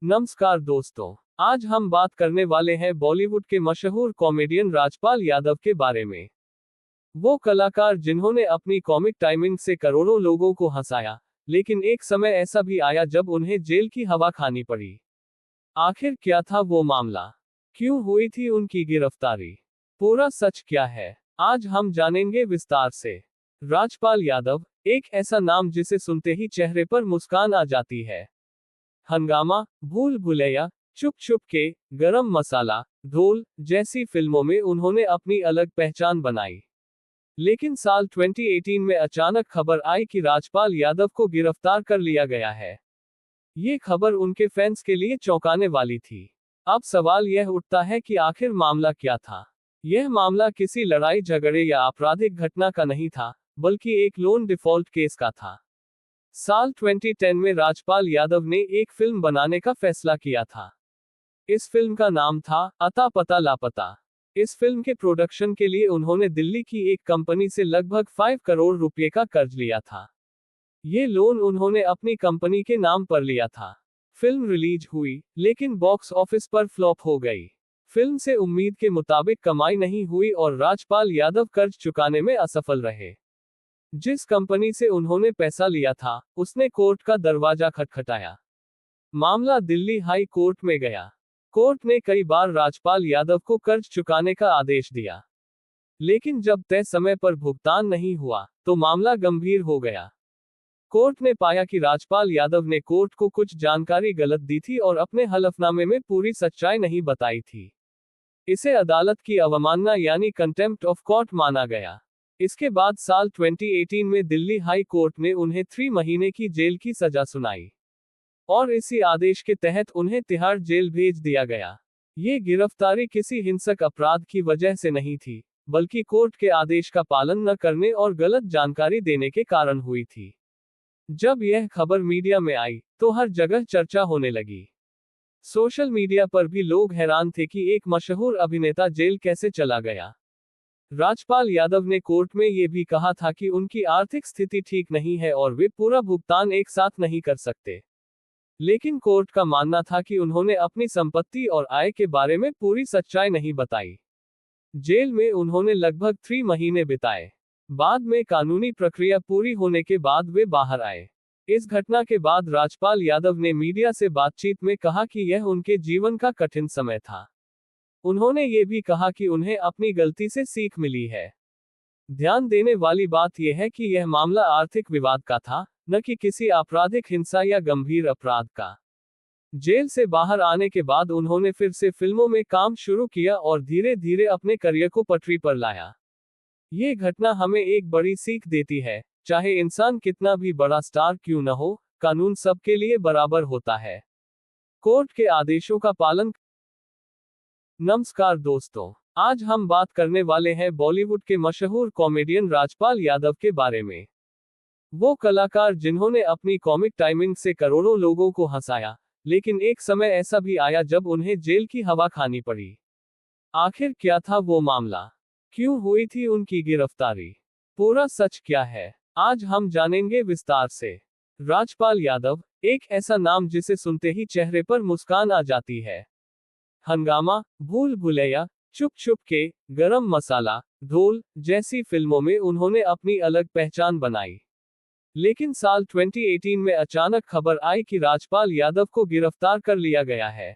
नमस्कार दोस्तों, आज हम बात करने वाले हैं बॉलीवुड के मशहूर कॉमेडियन राजपाल यादव के बारे में। वो कलाकार जिन्होंने अपनी कॉमिक टाइमिंग से करोड़ों लोगों को हंसाया, लेकिन एक समय ऐसा भी आया जब उन्हें जेल की हवा खानी पड़ी। आखिर क्या था वो मामला? क्यों हुई थी उनकी गिरफ्तारी? पूरा सच क्या है? आज हम जानेंगे विस्तार से। राजपाल यादव, एक ऐसा नाम जिसे सुनते ही चेहरे पर मुस्कान आ जाती है। हंगामा, भूल भुलैया, चुप चुप के, गरम मसाला, ढोल जैसी फिल्मों में उन्होंने अपनी अलग पहचान बनाई। लेकिन साल 2018 में अचानक खबर आई कि राजपाल यादव को गिरफ्तार कर लिया गया है। ये खबर उनके फैंस के लिए चौंकाने वाली थी। अब सवाल यह उठता है कि आखिर मामला क्या था? यह मामला किसी लड़ाई झगड़े या आपराधिक घटना का नहीं था, बल्कि एक लोन डिफॉल्ट केस का था। साल 2010 में राजपाल यादव ने एक फिल्म बनाने का फैसला किया था। इस फिल्म का नाम था अता पता लापता। इस फिल्म के प्रोडक्शन के लिए उन्होंने दिल्ली की एक कंपनी से लगभग 5 करोड़ रुपए का कर्ज लिया था। ये लोन उन्होंने अपनी कंपनी के नाम पर लिया था। फिल्म रिलीज हुई, लेकिन बॉक्स ऑफिस पर फ्लॉप हो गई। फिल्म से उम्मीद के मुताबिक कमाई नहीं हुई और राजपाल यादव कर्ज चुकाने में असफल रहे। जिस कंपनी से उन्होंने पैसा लिया था, उसने कोर्ट का दरवाजा खटखटाया। मामला दिल्ली हाई कोर्ट में गया। कोर्ट ने कई बार राजपाल यादव को कर्ज चुकाने का आदेश दिया, लेकिन जब तय समय पर भुगतान नहीं हुआ, तो मामला गंभीर हो गया। कोर्ट ने पाया कि राजपाल यादव ने कोर्ट को कुछ जानकारी गलत दी थी और अपने हलफनामे में पूरी सच्चाई नहीं बताई थी। इसे अदालत की अवमानना यानी कंटेम्प्ट ऑफ कोर्ट माना गया। इसके बाद साल 2018 में दिल्ली हाई कोर्ट ने उन्हें 3 महीने की जेल की सजा सुनाई और इसी आदेश के तहत उन्हें तिहाड़ जेल भेज दिया गया। ये गिरफ्तारी किसी हिंसक अपराध की वजह से नहीं थी, बल्कि कोर्ट के आदेश का पालन न करने और गलत जानकारी देने के कारण हुई थी। जब यह खबर मीडिया में आई, तो हर जगह चर्चा होने लगी। सोशल मीडिया पर भी लोग हैरान थे कि एक मशहूर अभिनेता जेल कैसे चला गया। राजपाल यादव ने कोर्ट में ये भी कहा था कि उनकी आर्थिक स्थिति ठीक नहीं है और वे पूरा भुगतान एक साथ नहीं कर सकते। लेकिन कोर्ट का मानना था कि उन्होंने अपनी संपत्ति और आय के बारे में पूरी सच्चाई नहीं बताई। जेल में उन्होंने लगभग 3 महीने बिताए। बाद में कानूनी प्रक्रिया पूरी होने के बाद वे बाहर आए। इस घटना के बाद राजपाल यादव ने मीडिया से बातचीत में कहा कि यह उनके जीवन का कठिन समय था। उन्होंने ये भी कहा कि उन्हें अपनी गलती से सीख मिली है। ध्यान देने वाली बात यह है कि यह मामला आर्थिक विवाद का था, न कि किसी आपराधिक हिंसा या गंभीर अपराध का। जेल से बाहर आने के बाद उन्होंने फिर से फिल्मों में काम शुरू किया और धीरे धीरे अपने करियर को पटरी पर लाया। ये घटना हमें एक बड़ी सीख देती है, चाहे इंसान कितना भी बड़ा स्टार क्यों न हो, कानून सबके लिए बराबर होता है। कोर्ट के आदेशों का पालन। नमस्कार दोस्तों, आज हम बात करने वाले हैं बॉलीवुड के मशहूर कॉमेडियन राजपाल यादव के बारे में। वो कलाकार जिन्होंने अपनी कॉमिक टाइमिंग से करोड़ों लोगों को हंसाया, लेकिन एक समय ऐसा भी आया जब उन्हें जेल की हवा खानी पड़ी। आखिर क्या था वो मामला? क्यों हुई थी उनकी गिरफ्तारी? पूरा सच क्या है? आज हम जानेंगे विस्तार से। राजपाल यादव, एक ऐसा नाम जिसे सुनते ही चेहरे पर मुस्कान आ जाती है। हंगामा, भूल भुलैया, चुप चुप के, गरम मसाला, ढोल जैसी फिल्मों में उन्होंने अपनी अलग पहचान बनाई। लेकिन साल 2018 में अचानक खबर आई कि राजपाल यादव को गिरफ्तार कर लिया गया है।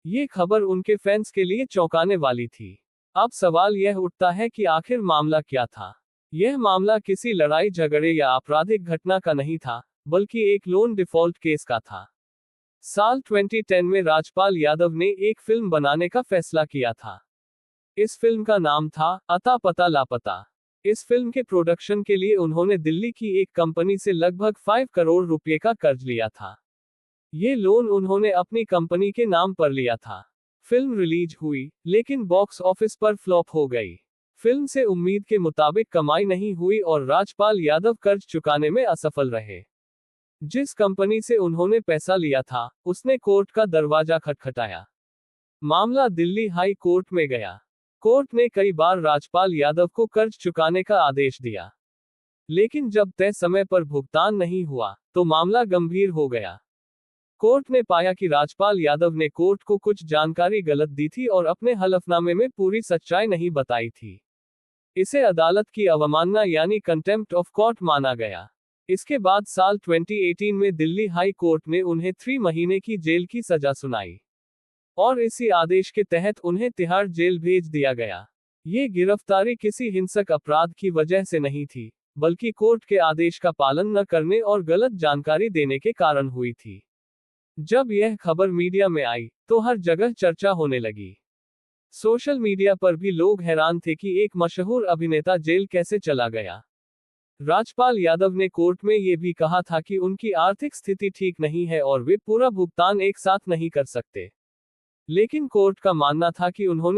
ये खबर उनके फैंस के लिए चौंकाने वाली थी। अब सवाल यह उठता है कि आखिर मामला क्या था? यह मामला किसी लड़ाई झगड़े या आपराधिक घटना का नहीं था, बल्कि एक लोन डिफॉल्ट केस का था। साल 2010 में राजपाल यादव ने एक फिल्म बनाने का फैसला किया था। इस फिल्म का नाम था अता पता लापता। इस फिल्म के प्रोडक्शन के लिए उन्होंने दिल्ली की एक कंपनी से लगभग 5 करोड़ रुपए का कर्ज लिया था। ये लोन उन्होंने अपनी कंपनी के नाम पर लिया था। फिल्म रिलीज हुई, लेकिन बॉक्स ऑफिस पर फ्लॉप हो गई। फिल्म से उम्मीद के मुताबिक कमाई नहीं हुई और राजपाल यादव कर्ज चुकाने में असफल रहे। जिस कंपनी से उन्होंने पैसा लिया था, उसने कोर्ट का दरवाजा खटखटाया। मामला दिल्ली हाई कोर्ट में गया। कोर्ट ने कई बार राजपाल यादव को कर्ज चुकाने का आदेश दिया, लेकिन जब तय समय पर भुगतान नहीं हुआ, तो मामला गंभीर हो गया। कोर्ट ने पाया कि राजपाल यादव ने कोर्ट को कुछ जानकारी गलत दी थी और अपने हलफनामे में पूरी सच्चाई नहीं बताई थी। इसे अदालत की अवमानना यानी कंटेम्प्ट ऑफ कोर्ट माना गया। इसके बाद साल 2018 में दिल्ली हाई कोर्ट ने उन्हें 3 महीने की जेल की सजा सुनाई और इसी आदेश के तहत उन्हें तिहाड़ जेल भेज दिया गया। ये गिरफ्तारी किसी हिंसक अपराध की वजह से नहीं थी, बल्कि कोर्ट के आदेश का पालन न करने और गलत जानकारी देने के कारण हुई थी। जब यह खबर मीडिया में आई, तो हर जगह चर्चा होने लगी। सोशल मीडिया पर भी लोग हैरान थे कि एक मशहूर अभिनेता जेल कैसे चला गया। राजपाल यादव ने कोर्ट में ये भी कहा था कि उनकी आर्थिक स्थिति ठीक नहीं है और वे पूरा भुगतान एक साथ नहीं कर सकते। लेकिन कोर्ट का मानना था कि उन्होंने